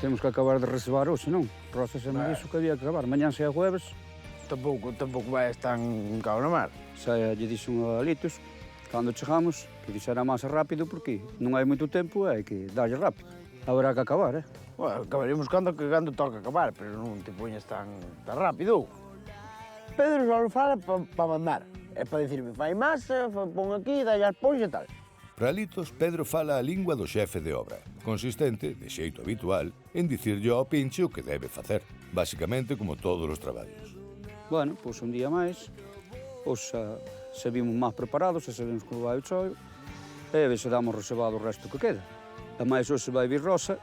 Temos que acabar de reservar hoxe, non? Rosa se me dixo que había que acabar. Mañán se é jueves, Tampouco vai tan cao na mar. xa lle dixo a Litos, cando chegamos, que fixera máis rápido, porque non hai moito tempo e hai que darlle rápido. Haberá que acabar, Bueno, acabaremos cando toca acabar, pero non te poñas tan rápido. Pedro só fala para mandar. É para dicirme, fai masa, pon aquí, dalle as ponxas e tal. Para Litos, Pedro fala a lingua do xefe de obra, consistente, de xeito habitual, en dicirlle ao pinche o que debe facer, basicamente como todos os traballos. Bueno, pois un día máis, os se vimos máis preparados, se sabemos como vai o choio, e a ver se damos reservado o resto que queda. A máis hoxe vai vir Rosa,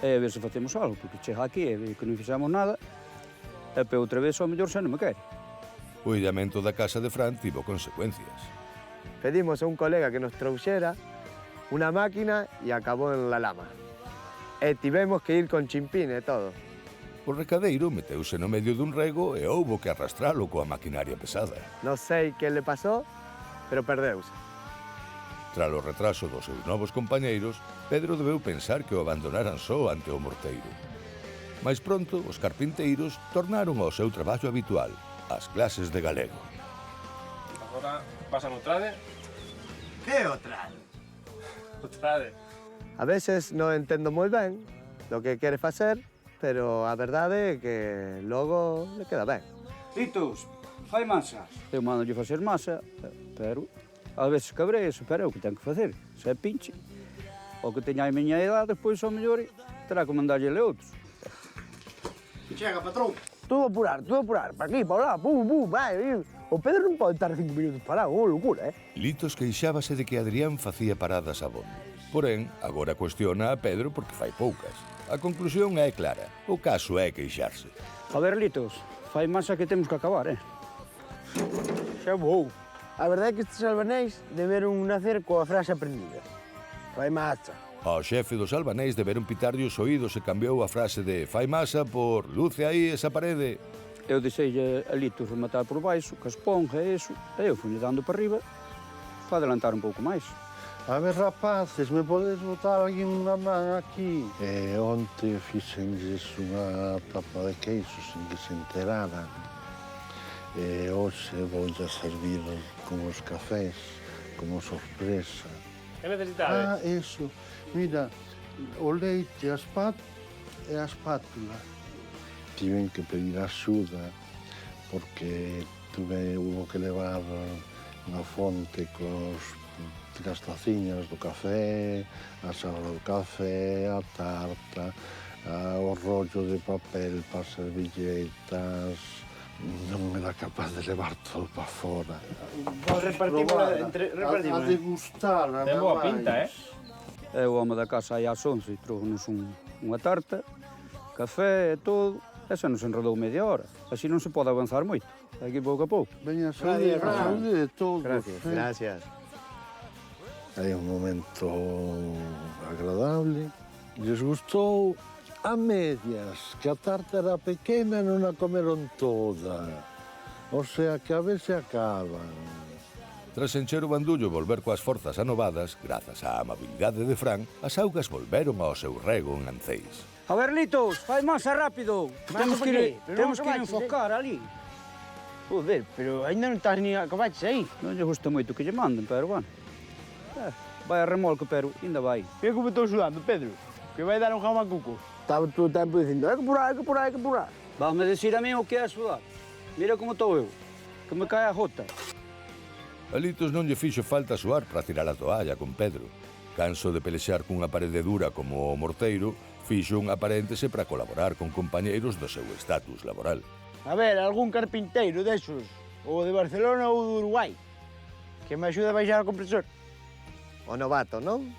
e a ver se facemos algo, porque chega aquí e ve que non fixamos nada, e para outra vez ao mellor xa non me quere. O illamento da casa de Fran tivo consecuencias. Pedimos a un colega que nos trouxera unha máquina e acabou en la lama. E tivemos que ir con chimpín e todo. O recadeiro meteuse no medio dun rego e houbo que arrastralo coa maquinaria pesada. Non sei que le pasou, pero perdeuse. Tras o retraso dos seus novos compañeiros, Pedro debeu pensar que o abandonaran só ante o morteiro. Mais pronto, os carpinteiros tornaron ao seu traballo habitual, as clases de galego. Agora pasan o trade. Que outra? O trade. A veces non entendo moi ben do que quere facer, pero a verdade é que logo le queda ben. Litos, fai masas. Eu mando-lle facer masa, pero a veces cabreio, pero é o que ten que facer. Se é pinche, o que teña a miña edade, despois ao mellor terá que mandarlle outros. Chega, patrón. Todo apurar, para aquí, para lá, vai. O Pedro non pode estar 5 minutos parado, é unha locura, Litos queixábase de que Adrián facía paradas abondo. Porén, agora cuestiona a Pedro porque fai poucas. A conclusión é clara, o caso é queixarse. A ver, Litos, fai masa que temos que acabar, Xa vou. A verdade é que estes albanéis deberon nacer coa frase aprendida. Fai masa. Ao xefe dos albanéis deberon pitarlle os oídos e cambiou a frase de fai masa por luce aí esa parede. Eu deixei a Litos rematar por baixo, que esponja e iso, e eu fui dando para arriba para adelantar un pouco máis. A ver, rapaces, me podes botar alguén unha man aquí? Onte fixenlles unha tapa de queixo sin que se enteraran. Hoxe vou a servir con os cafés, como sorpresa. Que necesitades? Eso. Mira, o leite e a espátula. Tiven que pedir axuda porque hubo que levar unha fonte as taciñas do café, a sala do café, a tarta, o rollo de papel para as servilletas. Non era capaz de levar todo para fora. Repartimos. A degustar, Ten boa pinta, E o home da casa aí ás 11 trouxe-nos unha tarta, café e todo, e xa nos enredou media hora. Así non se pode avanzar moito, aquí pouco a pouco. Veña, saúde de todos. Gracias. Hai un momento agradable. Lles gustou a medias, que a tarta era pequena e non a comeron toda. O sea, que a ver se acaban. Tras encher o bandullo e volver coas forzas anovadas, grazas á amabilidade de Fran, as augas volveron ao seu rego en Anceis. A ver, Litos, fai masa rápido, temos que ir acabaches, enfocar ali. Joder, pero ainda non estás ni acabaches aí. Non lle gusta moito que lle manden, pero bueno. Vai a remolque, pero ainda vai. Mira como estou sudando, Pedro, que vai dar un jamacuco. Estaba todo o tempo dicindo, hai que apurar. Vas-me decir a mí o que é sudar. Mira como estou eu, que me cae a gota. A Litos non lle fixo falta suar para tirar a toalla con Pedro. Canso de pelexar cunha parede dura como o morteiro, fixo un aparéntese para colaborar con compañeiros do seu estatus laboral. A ver, algún carpinteiro desos, ou de Barcelona ou do Uruguai, que me axude a baixar o compresor. O novato, non?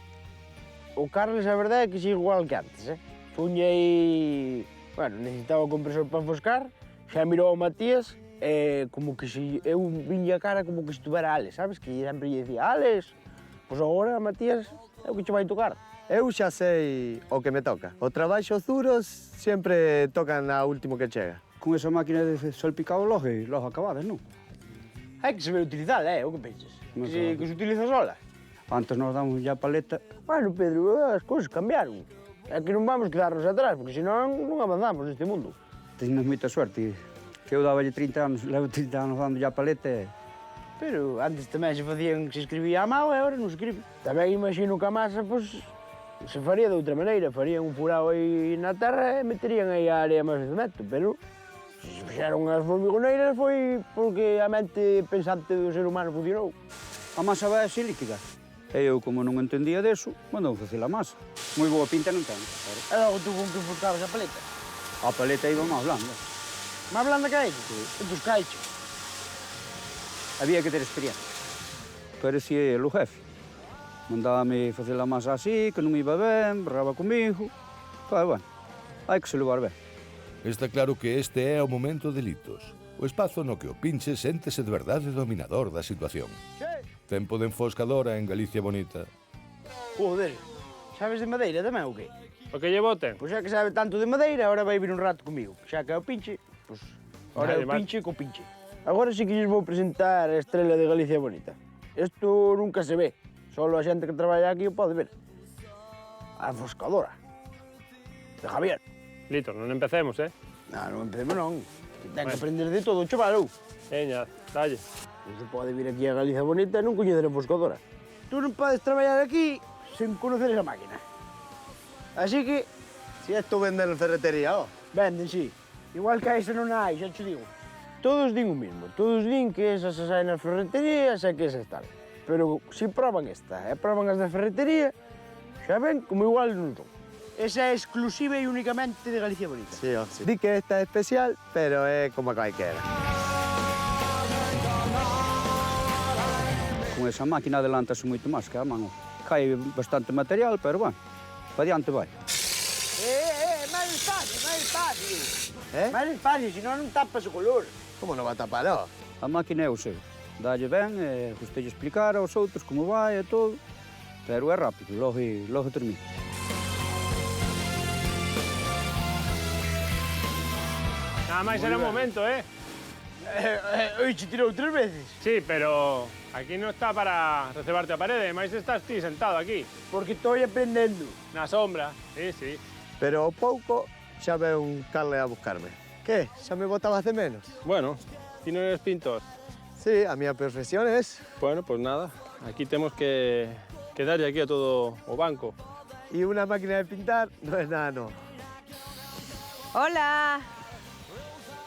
O Carles, a verdade, é que sigue igual que antes, Fuñe aí... Bueno, necesitaba o compresor para enfoscar, xa mirou o Matías, e como que se... Eu viña a cara como que estuvera Alex, sabes? Que sempre lle dicía, Alex, pois agora, Matías, é o que che vai tocar. Eu xa sei o que me toca. O traballo duros sempre tocan a último que chega. Con esa máquina de salpicado logo acabadas, non? Hai que saber utilizar, o que pensas? Que se utiliza sola. Antes nos damos ya paleta. Bueno, Pedro, as cousas cambiaron. É que non vamos quedarnos atrás, porque senón non avanzamos neste mundo. Tens moita suerte, que eu dáballe 30 anos, levo 30 anos dando ya paleta e... Pero antes tamén se facían que se escribía a mao e agora non se escribe. Tamén imagino que a masa, pois, se faría de outra maneira. Farían un furado aí na terra e meterían aí a área máis de cemento, pero se fixeron as formigoneiras foi porque a mente pensante do ser humano funcionou. A masa vai así líquida. E eu, como non entendía deso, mandou facer a masa. Moi boa pinta non ten. E logo tú con que enfoscabas a paleta. A paleta iba máis blanda. Má blanda que hai? Entus caicho. Había que ter experiencia. Parecía el o jefe. Mandábame facer a masa así, que non iba ben, berraba comigo. Pues, bueno, hai que se levar ben. Está claro que este é o momento de Litos. O espazo no que o Pinche séntese de verdade dominador da situación. Tempo de enfoscadora en Galicia Bonita. Joder, sabes de madeira tamén ou qué? O que lle boten? Pois xa que sabe tanto de madeira, agora vai vir un rato comigo. Xa que é o pinche, pois agora é Vale, o vale. pinche co pinche. Agora sí que lles vou presentar a estrela de Galicia Bonita. Isto nunca se ve, solo a xente que traballa aquí o pode ver. A enfoscadora. De Javier. Litos, non empecemos, Non empecemos non. Que ten que aprender de todo, chaval. Veña, dalle. Non se pode vir aquí a Galicia Bonita e non coñecer a enfoscadora. Tú non podes traballar aquí sen conocer esa máquina. Así que, Si esto venden en ferretería, venden, sí. Igual que a esa non hai, xa te digo. Todos din o mismo. Todos din que esas se saen nas ferreterías e que esas tal. Pero si proban esta e proban as da ferretería, xa ven como igual non son. Esa é exclusiva e únicamente de Galicia Bonita. sí. Di que esta é especial, pero é como calquera. Con esa máquina adelantase moito máis que a mano. Cae bastante material, pero, bueno, pa diante vai. Máis despacio, máis despacio. Máis despacio, senón non tapas o color. Como non va a tapar, ó? A máquina é o seu. Dalle ben, e gostei explicar aos outros como vai e todo, pero é rápido, logo termina. Nada máis era un momento, Oiche, tirou 3 veces. Sí, pero aquí non está para recebarte a parede, máis estás ti sentado aquí, Porque estou aprendendo. na sombra. Sí, sí. Pero ao pouco xa ve un Carle a buscarme. Que? Xa me botabas de menos? Bueno, ti non eres pintor. Sí, a miña profesión es... Bueno, pues nada, aquí temos que darlle aquí a todo o banco. E unha máquina de pintar non é nada, non. Hola.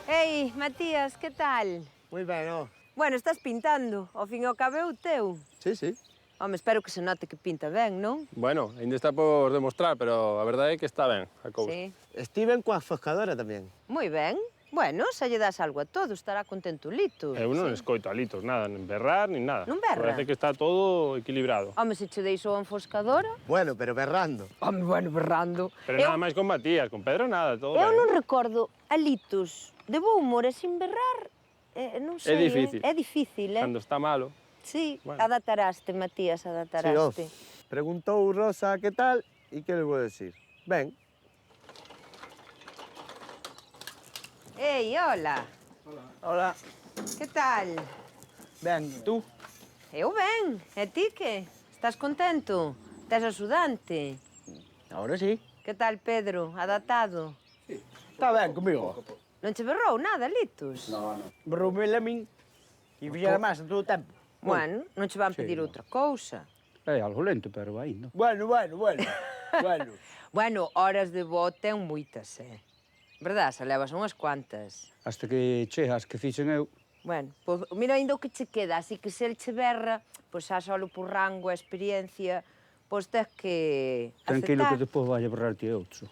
Ei, Matías, que tal? Moi ben, ó. Bueno, estás pintando. Ao fin e ao cabo é o teu. Sí, sí. Home, espero que se note que pinta ben, non? Bueno, ainda está por demostrar, pero a verdade é que está ben a cousa. Sí. Estiven coa foscadora tamén. Moi ben. Bueno, xa lle das algo a todo, estará contento Lito. Eu non escoito a Litos, nada, nin berrar, nin nada. Non berra? Parece que está todo equilibrado. Home, se che deixou a enfoscadora... Bueno, pero berrando. Home, bueno, berrando. Pero nada máis con Matías, con Pedro nada, todo Eu ben. non recordo a Litos de bo humor e sin berrar. Non sei, difícil. É difícil, Cando está malo. Sí, Bueno. adaptaraste, Matías, Sí, ó. adaptaraste. Preguntou Rosa que tal e que le vou decir. Ben, Ei, hola. Hola. Que tal? Ben, tú? Eu ben. E ti que? Estás contento? Tes axudante? Ahora sí. Que tal, Pedro? Adaptado? Está ben comigo. Non che berrou nada, Litos? Berroume a min e fixera máis en todo o tempo. Bueno, non che van Sí, pedir no. outra cousa. É algo lento, pero vai, non? Bueno. Bueno. Bueno, horas de voo ten moitas, Verdad, se levas unhas cuantas. Hasta que chegas que fixen eu, Bueno, pois mira ainda o que che queda, así que se el che berra, pois xa solo por rango e experiencia, pois tes que tranquilo que aceptar. despois vai a berrarte outro.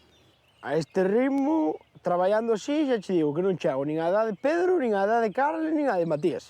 A este ritmo, traballando así, xa che digo que non chego nin a edad de Pedro, nin a edad de Carles, nin a de Matías.